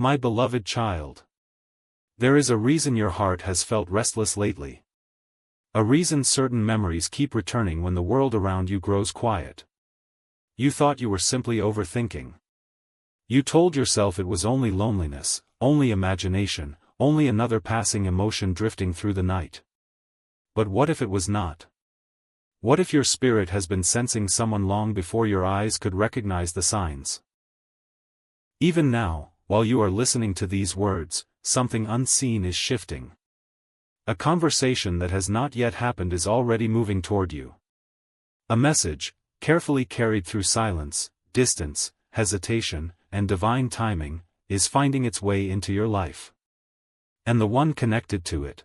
My beloved child. There is a reason your heart has felt restless lately. A reason certain memories keep returning when the world around you grows quiet. You thought you were simply overthinking. You told yourself it was only loneliness, only imagination, only another passing emotion drifting through the night. But what if it was not? What if your spirit has been sensing someone long before your eyes could recognize the signs? Even now, while you are listening to these words, something unseen is shifting. A conversation that has not yet happened is already moving toward you. A message, carefully carried through silence, distance, hesitation, and divine timing, is finding its way into your life. And the one connected to it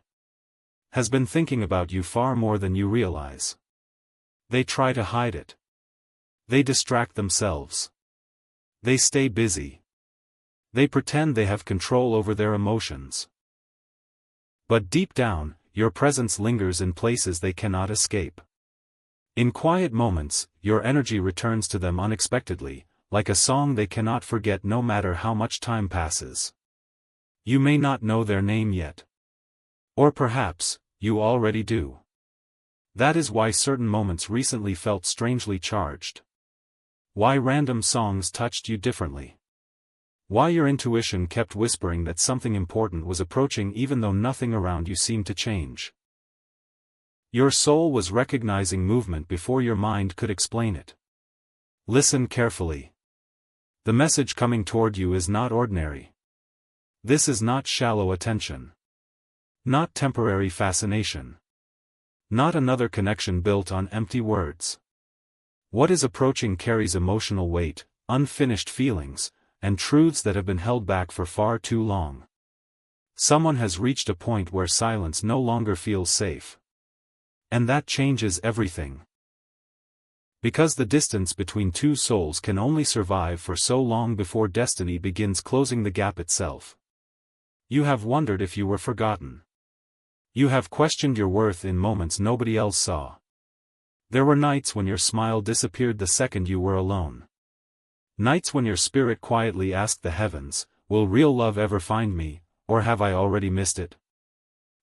has been thinking about you far more than you realize. They try to hide it. They distract themselves. They stay busy. They pretend they have control over their emotions. But deep down, your presence lingers in places they cannot escape. In quiet moments, your energy returns to them unexpectedly, like a song they cannot forget no matter how much time passes. You may not know their name yet. Or perhaps, you already do. That is why certain moments recently felt strangely charged. Why random songs touched you differently. Why your intuition kept whispering that something important was approaching even though nothing around you seemed to change. Your soul was recognizing movement before your mind could explain it. Listen carefully. The message coming toward you is not ordinary. This is not shallow attention. Not temporary fascination. Not another connection built on empty words. What is approaching carries emotional weight, unfinished feelings, and truths that have been held back for far too long. Someone has reached a point where silence no longer feels safe. And that changes everything. Because the distance between two souls can only survive for so long before destiny begins closing the gap itself. You have wondered if you were forgotten. You have questioned your worth in moments nobody else saw. There were nights when your smile disappeared the second you were alone. Nights when your spirit quietly asked the heavens, will real love ever find me, or have I already missed it?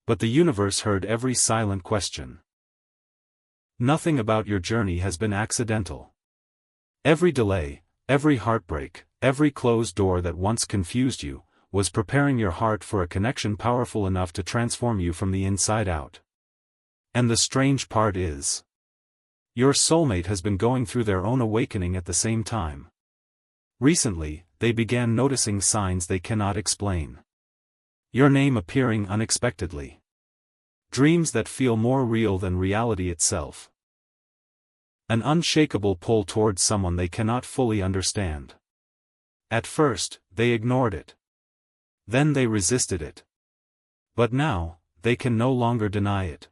But the universe heard every silent question. Nothing about your journey has been accidental. Every delay, every heartbreak, every closed door that once confused you, was preparing your heart for a connection powerful enough to transform you from the inside out. And the strange part is, your soulmate has been going through their own awakening at the same time. Recently, they began noticing signs they cannot explain. Your name appearing unexpectedly. Dreams that feel more real than reality itself. An unshakable pull towards someone they cannot fully understand. At first, they ignored it. Then they resisted it. But now, they can no longer deny it.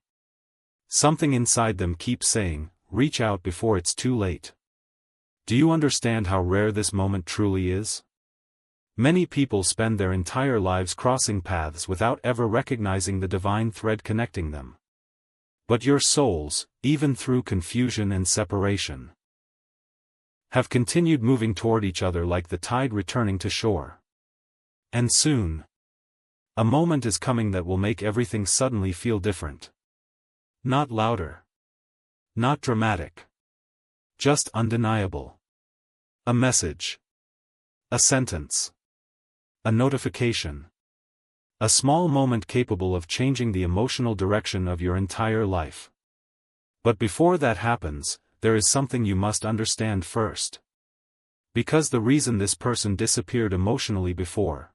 Something inside them keeps saying, reach out before it's too late. Do you understand how rare this moment truly is? Many people spend their entire lives crossing paths without ever recognizing the divine thread connecting them. But your souls, even through confusion and separation, have continued moving toward each other like the tide returning to shore. And soon, a moment is coming that will make everything suddenly feel different. Not louder. Not dramatic. Just undeniable. A message. A sentence. A notification. A small moment capable of changing the emotional direction of your entire life. But before that happens, there is something you must understand first. Because the reason this person disappeared emotionally before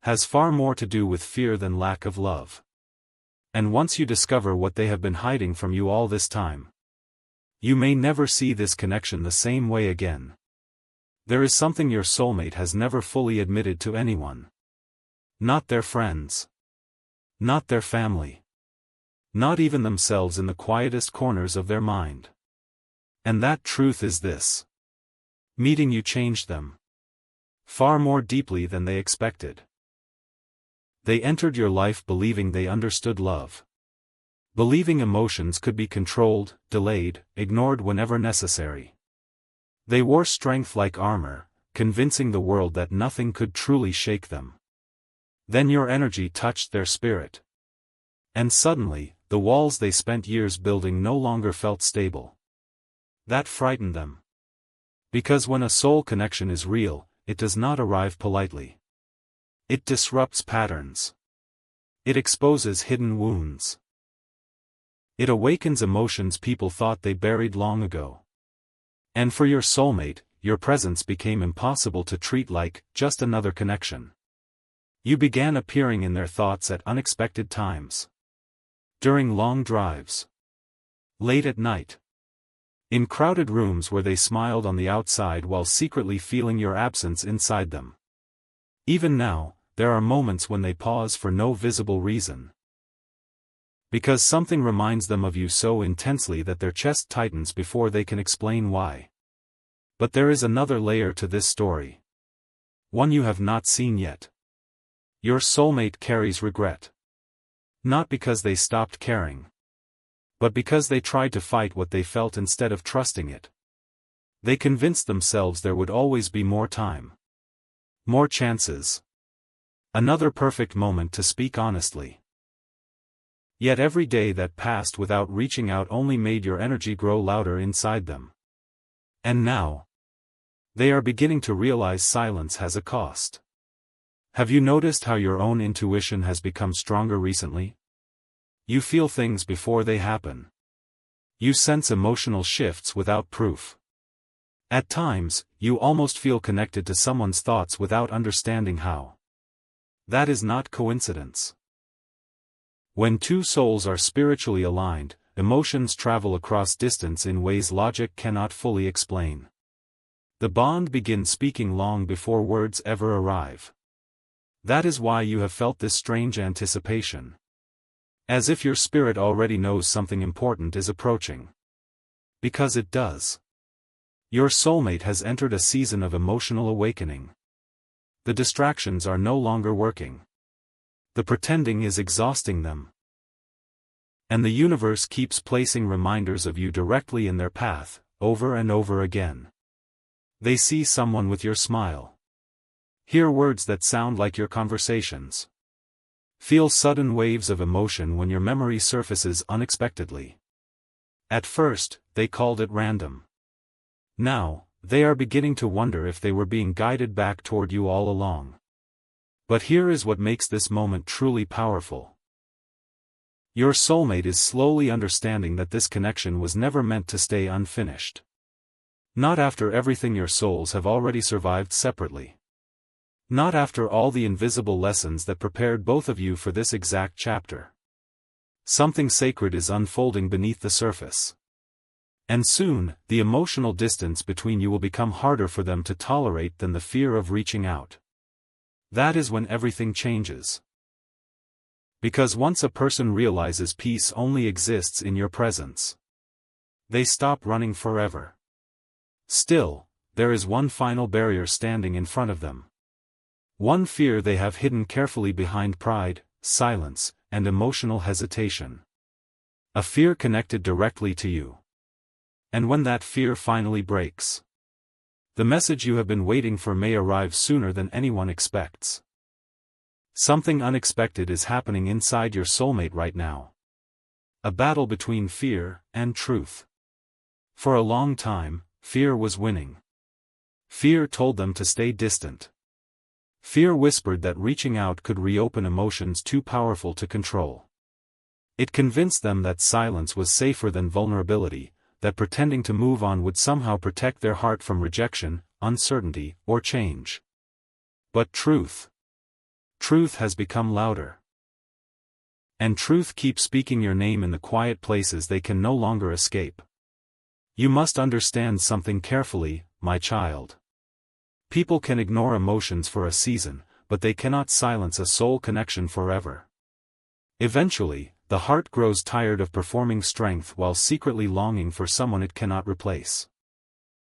has far more to do with fear than lack of love. And once you discover what they have been hiding from you all this time, you may never see this connection the same way again. There is something your soulmate has never fully admitted to anyone. Not their friends. Not their family. Not even themselves in the quietest corners of their mind. And that truth is this. Meeting you changed them. Far more deeply than they expected. They entered your life believing they understood love. Believing emotions could be controlled, delayed, ignored whenever necessary. They wore strength like armor, convincing the world that nothing could truly shake them. Then your energy touched their spirit. And suddenly, the walls they spent years building no longer felt stable. That frightened them. Because when a soul connection is real, it does not arrive politely. It disrupts patterns. It exposes hidden wounds. It awakens emotions people thought they buried long ago. And for your soulmate, your presence became impossible to treat like just another connection. You began appearing in their thoughts at unexpected times. During long drives. Late at night. In crowded rooms where they smiled on the outside while secretly feeling your absence inside them. Even now, there are moments when they pause for no visible reason. Because something reminds them of you so intensely that their chest tightens before they can explain why. But there is another layer to this story. One you have not seen yet. Your soulmate carries regret. Not because they stopped caring. But because they tried to fight what they felt instead of trusting it. They convinced themselves there would always be more time. More chances. Another perfect moment to speak honestly. Yet every day that passed without reaching out only made your energy grow louder inside them. And now, they are beginning to realize silence has a cost. Have you noticed how your own intuition has become stronger recently? You feel things before they happen. You sense emotional shifts without proof. At times, you almost feel connected to someone's thoughts without understanding how. That is not coincidence. When two souls are spiritually aligned, emotions travel across distance in ways logic cannot fully explain. The bond begins speaking long before words ever arrive. That is why you have felt this strange anticipation. As if your spirit already knows something important is approaching. Because it does. Your soulmate has entered a season of emotional awakening. The distractions are no longer working. The pretending is exhausting them. And the universe keeps placing reminders of you directly in their path, over and over again. They see someone with your smile. Hear words that sound like your conversations. Feel sudden waves of emotion when your memory surfaces unexpectedly. At first, they called it random. Now, they are beginning to wonder if they were being guided back toward you all along. But here is what makes this moment truly powerful. Your soulmate is slowly understanding that this connection was never meant to stay unfinished. Not after everything your souls have already survived separately. Not after all the invisible lessons that prepared both of you for this exact chapter. Something sacred is unfolding beneath the surface. And soon, the emotional distance between you will become harder for them to tolerate than the fear of reaching out. That is when everything changes. Because once a person realizes peace only exists in your presence, they stop running forever. Still, there is one final barrier standing in front of them. One fear they have hidden carefully behind pride, silence, and emotional hesitation. A fear connected directly to you. And when that fear finally breaks, the message you have been waiting for may arrive sooner than anyone expects. Something unexpected is happening inside your soulmate right now. A battle between fear and truth. For a long time, fear was winning. Fear told them to stay distant. Fear whispered that reaching out could reopen emotions too powerful to control. It convinced them that silence was safer than vulnerability, that pretending to move on would somehow protect their heart from rejection, uncertainty, or change. But truth has become louder. And truth keeps speaking your name in the quiet places they can no longer escape. You must understand something carefully, my child. People can ignore emotions for a season, but they cannot silence a soul connection forever. Eventually, the heart grows tired of performing strength while secretly longing for someone it cannot replace.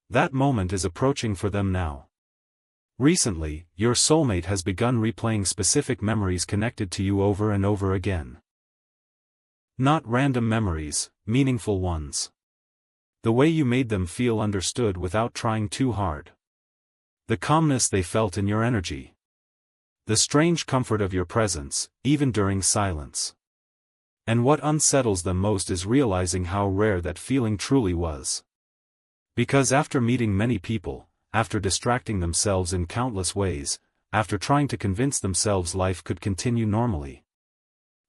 That moment is approaching for them now. Recently, your soulmate has begun replaying specific memories connected to you over and over again. Not random memories, meaningful ones. The way you made them feel understood without trying too hard. The calmness they felt in your energy. The strange comfort of your presence, even during silence. And what unsettles them most is realizing how rare that feeling truly was. Because after meeting many people, after distracting themselves in countless ways, after trying to convince themselves life could continue normally,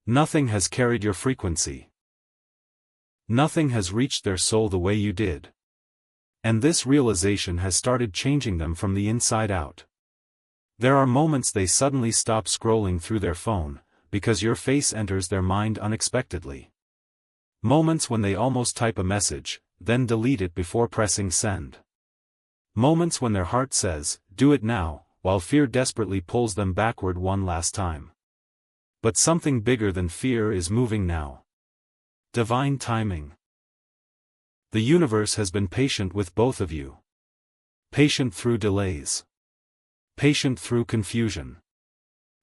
nothing has carried your frequency. Nothing has reached their soul the way you did. And this realization has started changing them from the inside out. There are moments they suddenly stop scrolling through their phone, because your face enters their mind unexpectedly. Moments when they almost type a message, then delete it before pressing send. Moments when their heart says, "Do it now," while fear desperately pulls them backward one last time. But something bigger than fear is moving now. Divine timing. The universe has been patient with both of you. Patient through delays. Patient through confusion.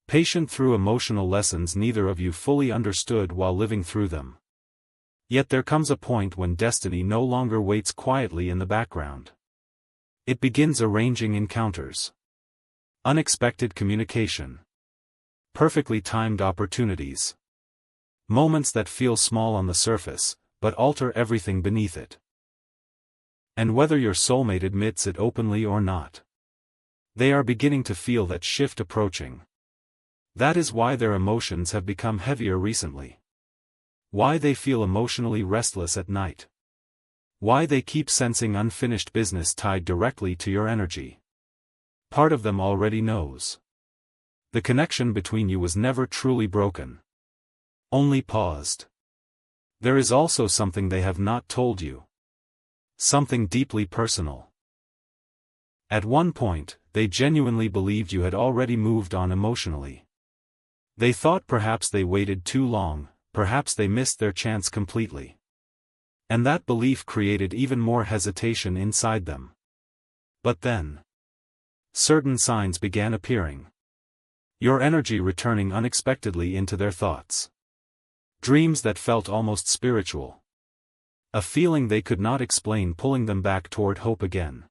Patient through emotional lessons neither of you fully understood while living through them. Yet there comes a point when destiny no longer waits quietly in the background. It begins arranging encounters. Unexpected communication. Perfectly timed opportunities. Moments that feel small on the surface, but alter everything beneath it. And whether your soulmate admits it openly or not, they are beginning to feel that shift approaching. That is why their emotions have become heavier recently. Why they feel emotionally restless at night. Why they keep sensing unfinished business tied directly to your energy. Part of them already knows. The connection between you was never truly broken. Only paused. There is also something they have not told you. Something deeply personal. At one point, they genuinely believed you had already moved on emotionally. They thought perhaps they waited too long, perhaps they missed their chance completely. And that belief created even more hesitation inside them. But then, certain signs began appearing. Your energy returning unexpectedly into their thoughts. Dreams that felt almost spiritual. A feeling they could not explain pulling them back toward hope again.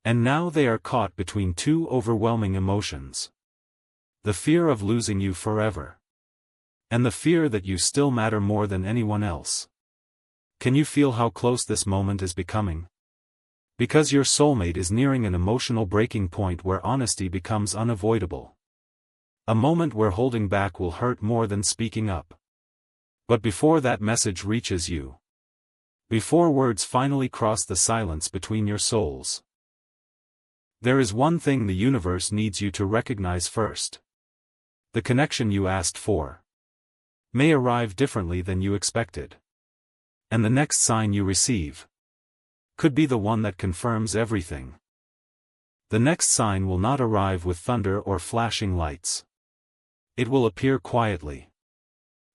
And now they are caught between two overwhelming emotions. The fear of losing you forever. And the fear that you still matter more than anyone else. Can you feel how close this moment is becoming? Because your soulmate is nearing an emotional breaking point where honesty becomes unavoidable. A moment where holding back will hurt more than speaking up. But before that message reaches you, before words finally cross the silence between your souls, there is one thing the universe needs you to recognize first. The connection you asked for may arrive differently than you expected. And the next sign you receive could be the one that confirms everything. The next sign will not arrive with thunder or flashing lights. It will appear quietly.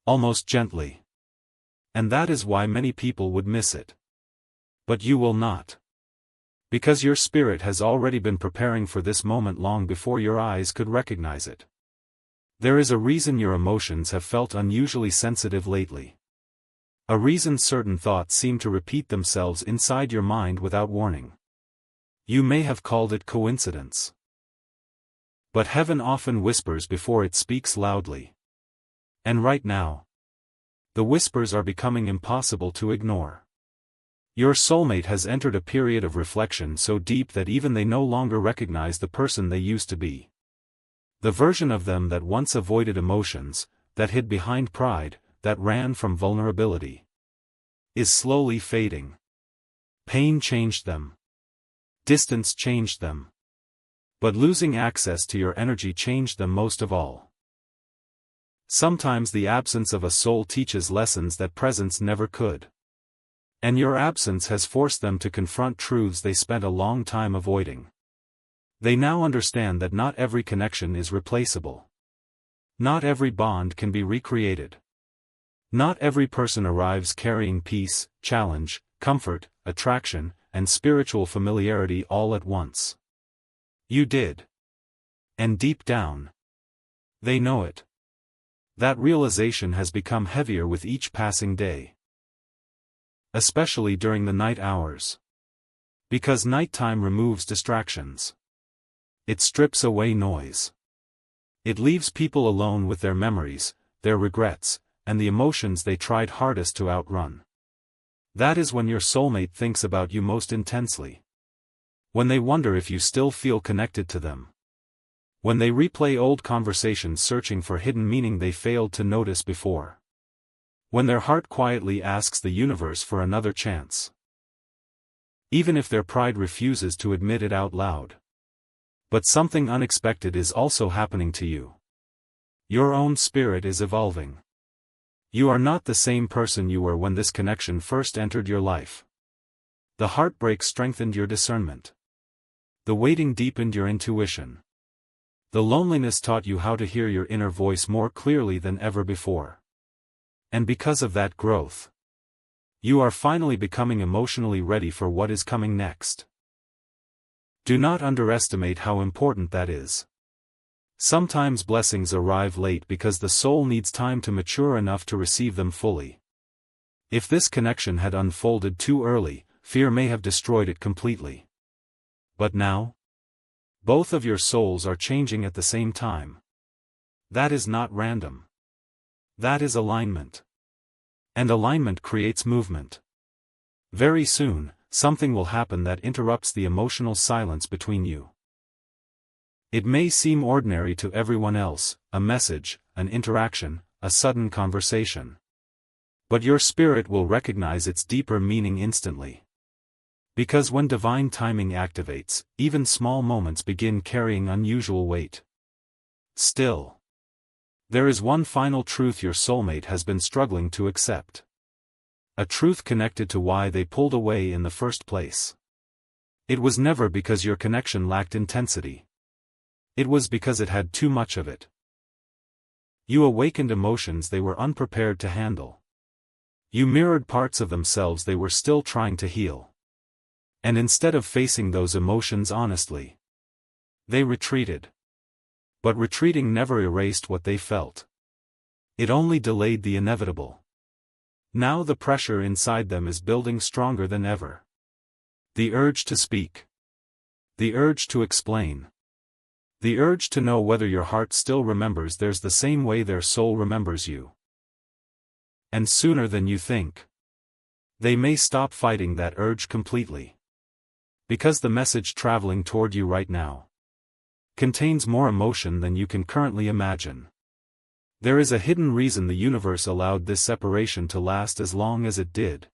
Almost gently. And that is why many people would miss it. But you will not. Because your spirit has already been preparing for this moment long before your eyes could recognize it. There is a reason your emotions have felt unusually sensitive lately. A reason certain thoughts seem to repeat themselves inside your mind without warning. You may have called it coincidence. But heaven often whispers before it speaks loudly. And right now, the whispers are becoming impossible to ignore. Your soulmate has entered a period of reflection so deep that even they no longer recognize the person they used to be. The version of them that once avoided emotions, that hid behind pride, that ran from vulnerability, is slowly fading. Pain changed them. Distance changed them. But losing access to your energy changed them most of all. Sometimes the absence of a soul teaches lessons that presence never could. And your absence has forced them to confront truths they spent a long time avoiding. They now understand that not every connection is replaceable. Not every bond can be recreated. Not every person arrives carrying peace, challenge, comfort, attraction, and spiritual familiarity all at once. You did. And deep down, they know it. That realization has become heavier with each passing day. Especially during the night hours. Because nighttime removes distractions. It strips away noise. It leaves people alone with their memories, their regrets, and the emotions they tried hardest to outrun. That is when your soulmate thinks about you most intensely. When they wonder if you still feel connected to them. When they replay old conversations searching for hidden meaning they failed to notice before. When their heart quietly asks the universe for another chance. Even if their pride refuses to admit it out loud. But something unexpected is also happening to you. Your own spirit is evolving. You are not the same person you were when this connection first entered your life. The heartbreak strengthened your discernment. The waiting deepened your intuition. The loneliness taught you how to hear your inner voice more clearly than ever before. And because of that growth, you are finally becoming emotionally ready for what is coming next. Do not underestimate how important that is. Sometimes blessings arrive late because the soul needs time to mature enough to receive them fully. If this connection had unfolded too early, fear may have destroyed it completely. But now, both of your souls are changing at the same time. That is not random. That is alignment. And alignment creates movement. Very soon, something will happen that interrupts the emotional silence between you. It may seem ordinary to everyone else, a message, an interaction, a sudden conversation. But your spirit will recognize its deeper meaning instantly. Because when divine timing activates, even small moments begin carrying unusual weight. Still, there is one final truth your soulmate has been struggling to accept. A truth connected to why they pulled away in the first place. It was never because your connection lacked intensity. It was because it had too much of it. You awakened emotions they were unprepared to handle. You mirrored parts of themselves they were still trying to heal. And instead of facing those emotions honestly, they retreated. But retreating never erased what they felt. It only delayed the inevitable. Now the pressure inside them is building stronger than ever. The urge to speak. The urge to explain. The urge to know whether your heart still remembers theirs the same way their soul remembers you. And sooner than you think, they may stop fighting that urge completely. Because the message traveling toward you right now contains more emotion than you can currently imagine. There is a hidden reason the universe allowed this separation to last as long as it did.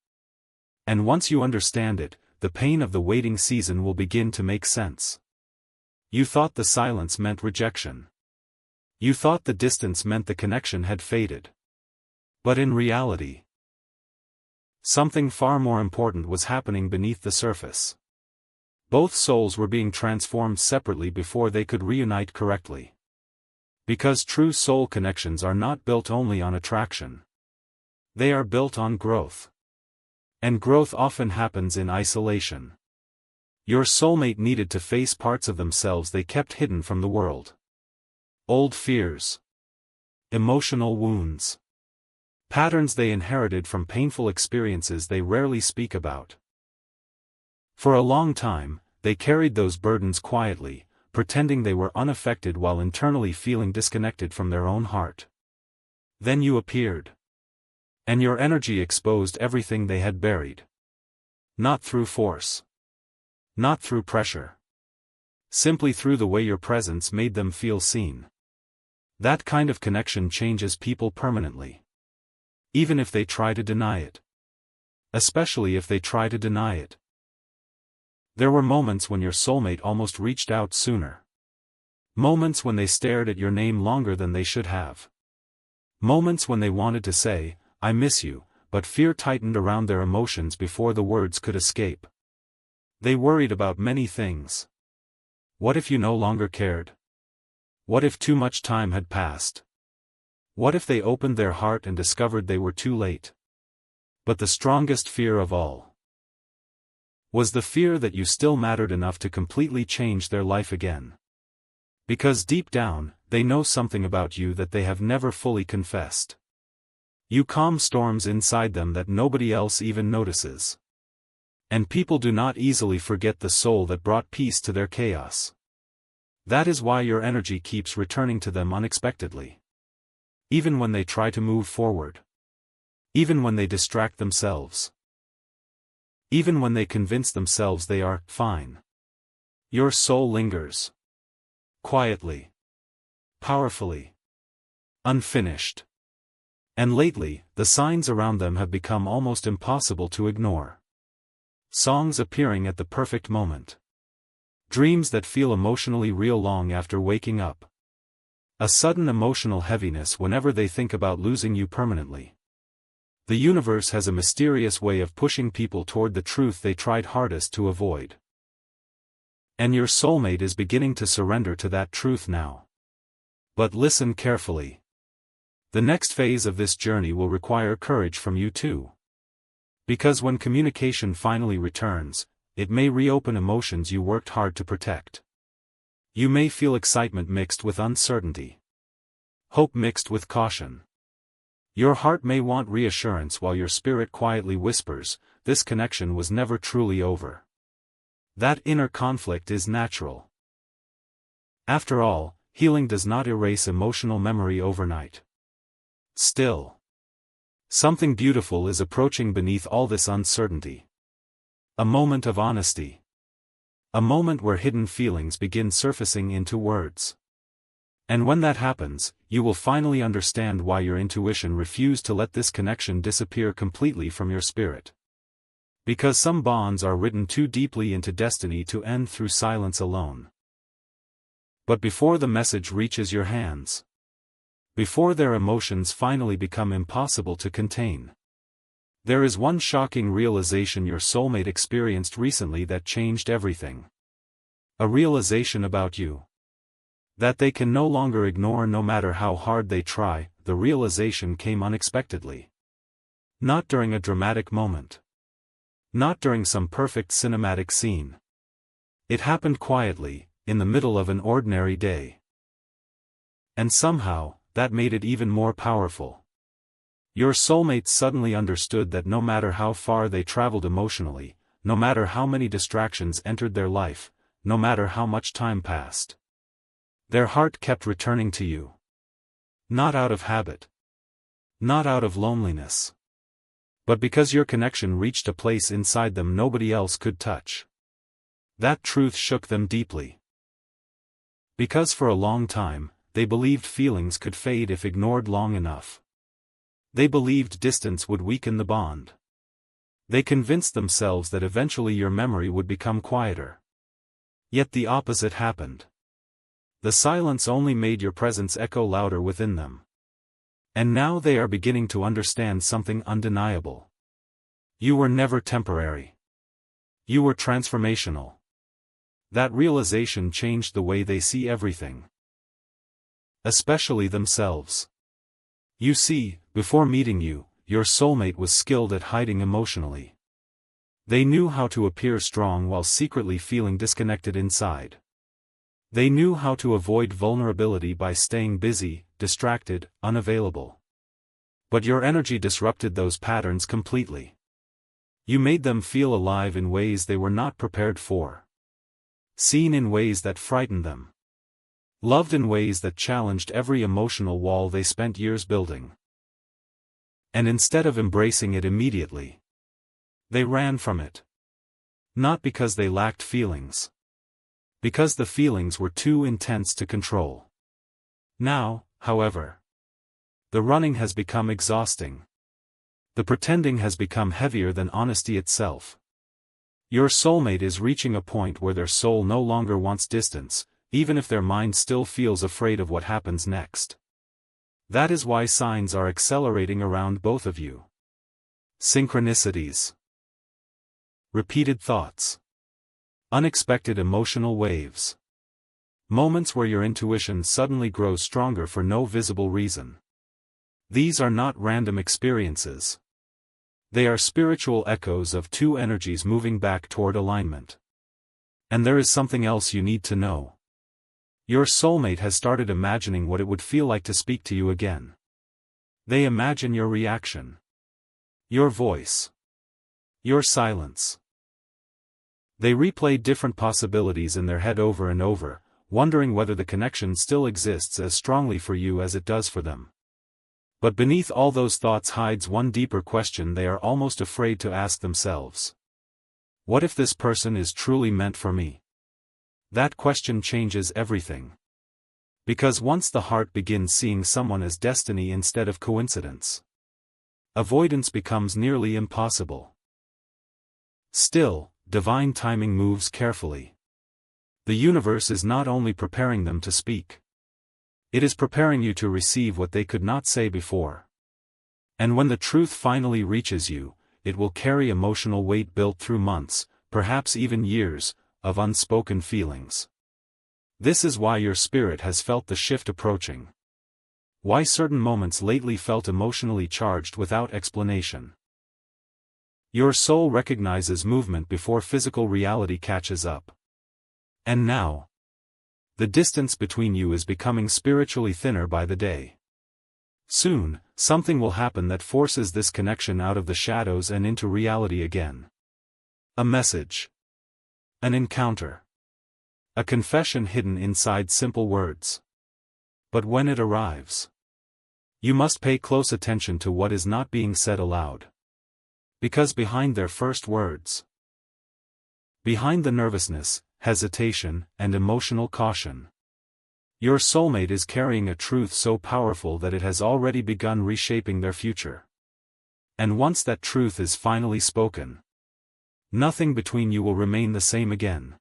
And once you understand it, the pain of the waiting season will begin to make sense. You thought the silence meant rejection. You thought the distance meant the connection had faded. But in reality, something far more important was happening beneath the surface. Both souls were being transformed separately before they could reunite correctly. Because true soul connections are not built only on attraction. They are built on growth. And growth often happens in isolation. Your soulmate needed to face parts of themselves they kept hidden from the world. Old fears. Emotional wounds. Patterns they inherited from painful experiences they rarely speak about. For a long time, they carried those burdens quietly, pretending they were unaffected while internally feeling disconnected from their own heart. Then you appeared. And your energy exposed everything they had buried. Not through force. Not through pressure. Simply through the way your presence made them feel seen. That kind of connection changes people permanently. Even if they try to deny it. Especially if they try to deny it. There were moments when your soulmate almost reached out sooner. Moments when they stared at your name longer than they should have. Moments when they wanted to say, "I miss you," but fear tightened around their emotions before the words could escape. They worried about many things. What if you no longer cared? What if too much time had passed? What if they opened their heart and discovered they were too late? But the strongest fear of all was the fear that you still mattered enough to completely change their life again. Because deep down, they know something about you that they have never fully confessed. You calm storms inside them that nobody else even notices. And people do not easily forget the soul that brought peace to their chaos. That is why your energy keeps returning to them unexpectedly. Even when they try to move forward. Even when they distract themselves. Even when they convince themselves they are fine. Your soul lingers. Quietly. Powerfully. Unfinished. And lately, the signs around them have become almost impossible to ignore. Songs appearing at the perfect moment. Dreams that feel emotionally real long after waking up. A sudden emotional heaviness whenever they think about losing you permanently. The universe has a mysterious way of pushing people toward the truth they tried hardest to avoid. And your soulmate is beginning to surrender to that truth now. But listen carefully. The next phase of this journey will require courage from you too. Because when communication finally returns, it may reopen emotions you worked hard to protect. You may feel excitement mixed with uncertainty. Hope mixed with caution. Your heart may want reassurance while your spirit quietly whispers, this connection was never truly over. That inner conflict is natural. After all, healing does not erase emotional memory overnight. Still, something beautiful is approaching beneath all this uncertainty. A moment of honesty. A moment where hidden feelings begin surfacing into words. And when that happens, you will finally understand why your intuition refused to let this connection disappear completely from your spirit. Because some bonds are written too deeply into destiny to end through silence alone. But before the message reaches your hands, before their emotions finally become impossible to contain, there is one shocking realization your soulmate experienced recently that changed everything. A realization about you. That they can no longer ignore no matter how hard they try. The realization came unexpectedly. Not during a dramatic moment. Not during some perfect cinematic scene. It happened quietly, in the middle of an ordinary day. And somehow, that made it even more powerful. Your soulmate suddenly understood that no matter how far they traveled emotionally, no matter how many distractions entered their life, no matter how much time passed, their heart kept returning to you. Not out of habit. Not out of loneliness. But because your connection reached a place inside them nobody else could touch. That truth shook them deeply. Because for a long time, they believed feelings could fade if ignored long enough. They believed distance would weaken the bond. They convinced themselves that eventually your memory would become quieter. Yet the opposite happened. The silence only made your presence echo louder within them. And now they are beginning to understand something undeniable. You were never temporary. You were transformational. That realization changed the way they see everything. Especially themselves. You see, before meeting you, your soulmate was skilled at hiding emotionally. They knew how to appear strong while secretly feeling disconnected inside. They knew how to avoid vulnerability by staying busy, distracted, unavailable. But your energy disrupted those patterns completely. You made them feel alive in ways they were not prepared for. Seen in ways that frightened them. Loved in ways that challenged every emotional wall they spent years building. And instead of embracing it immediately, they ran from it. Not because they lacked feelings. Because the feelings were too intense to control. Now, however, the running has become exhausting. The pretending has become heavier than honesty itself. Your soulmate is reaching a point where their soul no longer wants distance, even if their mind still feels afraid of what happens next. That is why signs are accelerating around both of you. Synchronicities. Repeated thoughts. Unexpected emotional waves. Moments where your intuition suddenly grows stronger for no visible reason. These are not random experiences. They are spiritual echoes of two energies moving back toward alignment. And there is something else you need to know. Your soulmate has started imagining what it would feel like to speak to you again. They imagine your reaction. Your voice. Your silence. They replay different possibilities in their head over and over, wondering whether the connection still exists as strongly for you as it does for them. But beneath all those thoughts hides one deeper question they are almost afraid to ask themselves. What if this person is truly meant for me? That question changes everything. Because once the heart begins seeing someone as destiny instead of coincidence, avoidance becomes nearly impossible. Still, divine timing moves carefully. The universe is not only preparing them to speak. It is preparing you to receive what they could not say before. And when the truth finally reaches you, it will carry emotional weight built through months, perhaps even years, of unspoken feelings. This is why your spirit has felt the shift approaching. Why certain moments lately felt emotionally charged without explanation. Your soul recognizes movement before physical reality catches up. And now, the distance between you is becoming spiritually thinner by the day. Soon, something will happen that forces this connection out of the shadows and into reality again. A message. An encounter. A confession hidden inside simple words. But when it arrives, you must pay close attention to what is not being said aloud. Because behind their first words, behind the nervousness, hesitation, and emotional caution, your soulmate is carrying a truth so powerful that it has already begun reshaping their future. And once that truth is finally spoken, nothing between you will remain the same again.